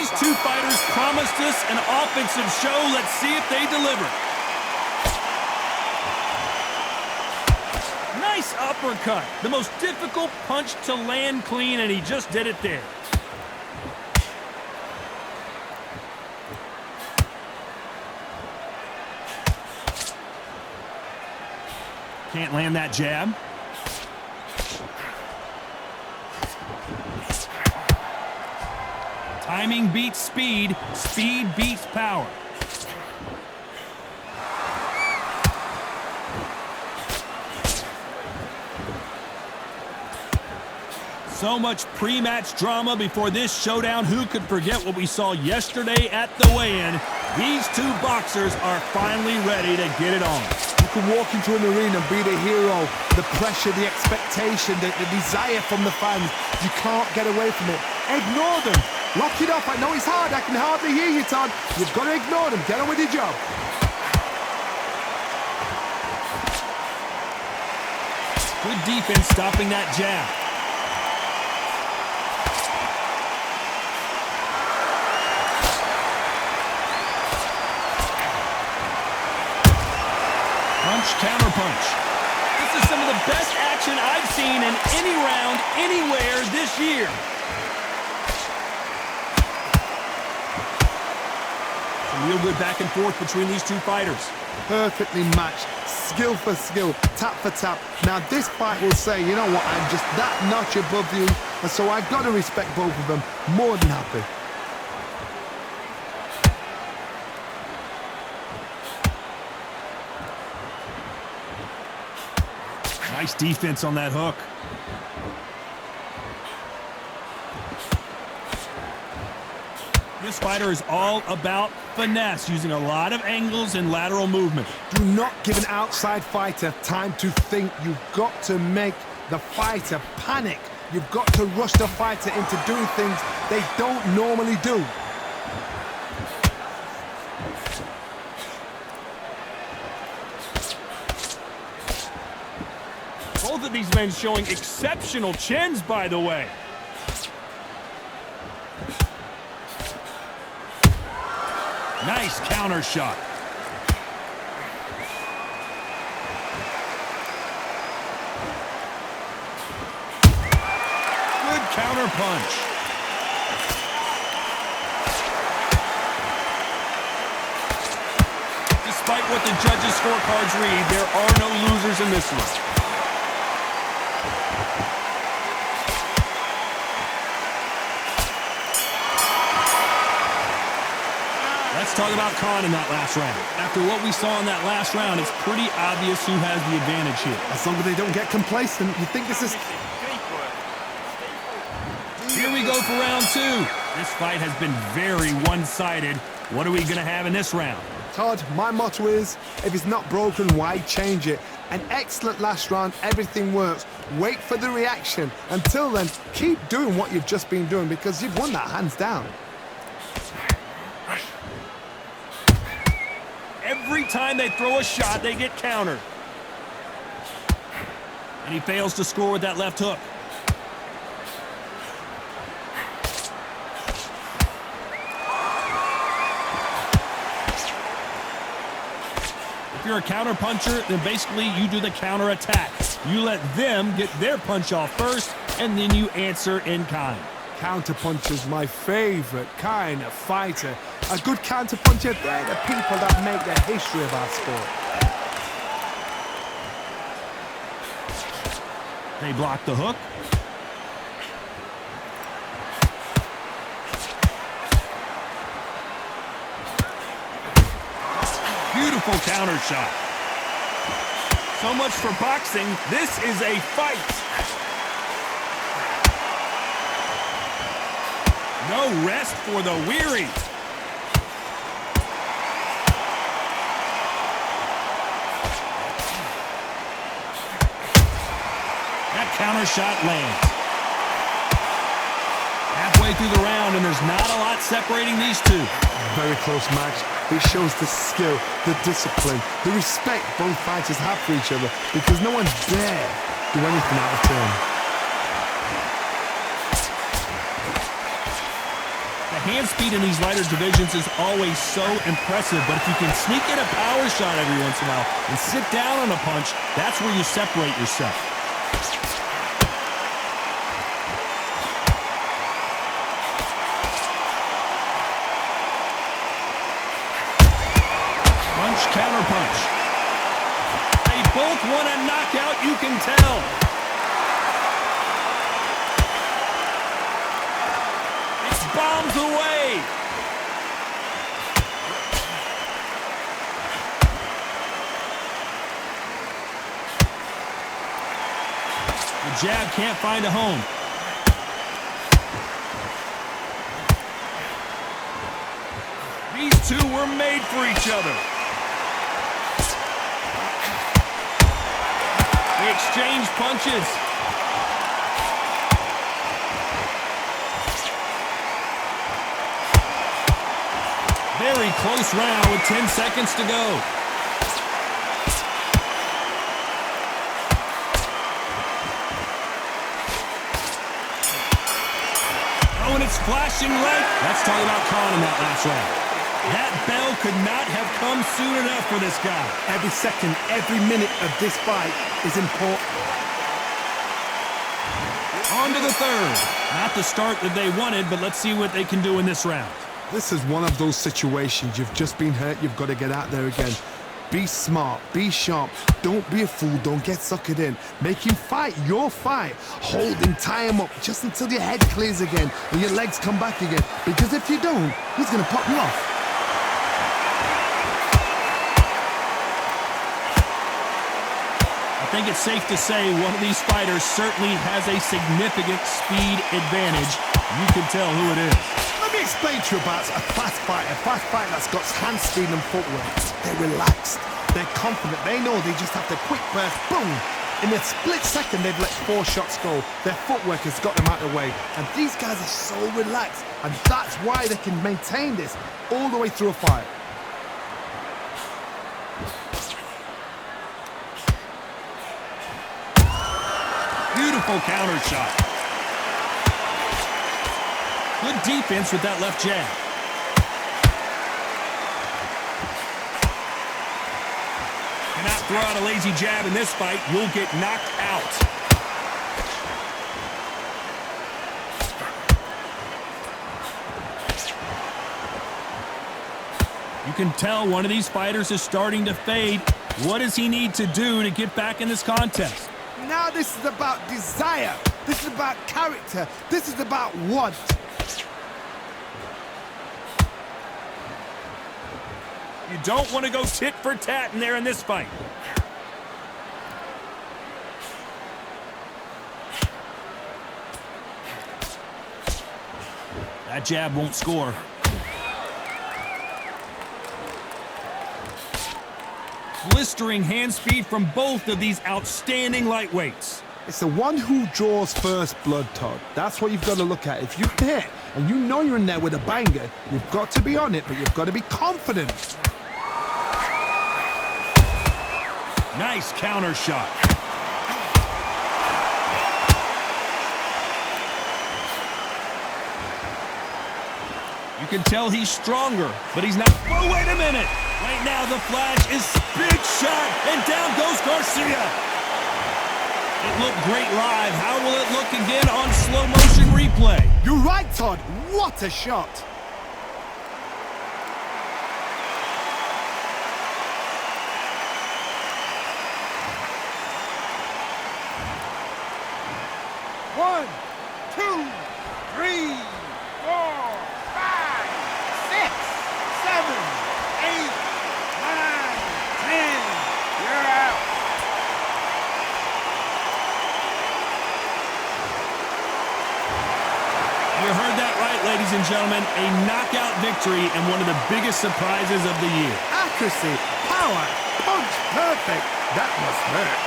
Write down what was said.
These two fighters promised us an offensive show. Let's see if they deliver. Nice uppercut. The most difficult punch to land clean, and he just did it there. Can't land that jab. Timing beats speed. Speed beats power. So much pre-match drama before this showdown. Who could forget what we saw yesterday at the weigh-in? These two boxers are finally ready to get it on. You can walk into an arena and be the hero. The pressure, the expectation, the desire from the fans. You can't get away from it. Ignore them. Lock it up. I know it's hard. I can hardly hear you, Todd. You've got to ignore them. Get on with your job. Good defense stopping that jab. Counter punch. This is some of the best action I've seen in any round, anywhere this year. Some real good back and forth between these two fighters. Perfectly matched, skill for skill, tap for tap. Now this fight will say, you know what, I'm just that notch above you, and so I've got to respect both of them. More than happy. Nice defense on that hook. This fighter is all about finesse, using a lot of angles and lateral movement. Do not give an outside fighter time to think. You've got to make the fighter panic. You've got to rush the fighter into doing things they don't normally do. Both of these men showing exceptional chins, by the way. Nice counter shot. Good counter punch. Despite what the judges' scorecards read, there are no losers in this one. Let's talk about Khan in that last round. After what we saw in that last round, it's pretty obvious who has the advantage here. As long as they don't get complacent, you think this is... Here we go for round two. This fight has been very one-sided. What are we going to have in this round? Todd, my motto is, if it's not broken, why change it? An excellent last round, everything works. Wait for the reaction. Until then, keep doing what you've just been doing because you've won that hands down. Every time they throw a shot, they get countered. And he fails to score with that left hook. If you're a counter puncher, then basically you do the counter attack. You let them get their punch off first, and then you answer in kind. Counterpuncher's my favorite kind of fighter. A good counterpuncher, they're the people that make the history of our sport. They block the hook. Beautiful counter shot. So much for boxing. This is a fight. No rest for the weary. That counter shot lands. Halfway through the round, and there's not a lot separating these two. Very close match. It shows the skill, the discipline, the respect both fighters have for each other because no one dare do anything out of turn. The The hand speed in these lighter divisions is always so impressive, but if you can sneak in a power shot every once in a while and sit down on a punch, that's where you separate yourself. Punch, counter punch. They both want a knockout, you can tell. It's bombs away. The jab can't find a home. These two were made for each other. They exchange punches. Very close round with 10 seconds to go. Oh, and it's flashing right. That's talking about Khan in that last round. That bell could not have come soon enough for this guy. Every second, every minute of this fight is important. On to the third. Not the start that they wanted, but let's see what they can do in this round. This is one of those situations. You've just been hurt. You've got to get out there again. Be smart. Be sharp. Don't be a fool. Don't get suckered in. Make him fight your fight. Hold him, tie him up just until your head clears again and your legs come back again. Because if you don't, he's going to pop you off. I think it's safe to say one of these fighters certainly has a significant speed advantage. You can tell who it is. Let me explain to you about a fast fighter that's got hand speed and footwork. They're relaxed. They're confident. They know they just have to quick burst, boom. In a split second, they've let 4 shots go. Their footwork has got them out of the way. And these guys are so relaxed. And that's why they can maintain this all the way through a fight. Beautiful counter shot. Good defense with that left jab. Cannot throw out a lazy jab in this fight. You'll get knocked out. You can tell one of these fighters is starting to fade. What does he need to do to get back in this contest? Now this is about desire. This is about character. This is about want. You don't want to go tit for tat in there in this fight. That jab won't score. Blistering hand speed from both of these outstanding lightweights. It's the one who draws first blood, Todd. That's what you've got to look at. If you hit and you know you're in there with a banger, you've got to be on it, but you've got to be confident. Nice counter shot. You can tell he's stronger, but he's not. Oh, wait a minute. Right now, the flash is big shot, and down goes Garcia. It looked great live. How will it look again on slow motion replay? You're right, Todd. What a shot. One, 2, 3, 4, 5, 6, 7, 8, 9, 10. You're out. You heard that right, ladies and gentlemen. A knockout victory and one of the biggest surprises of the year. Accuracy, power, punch, perfect. That must hurt.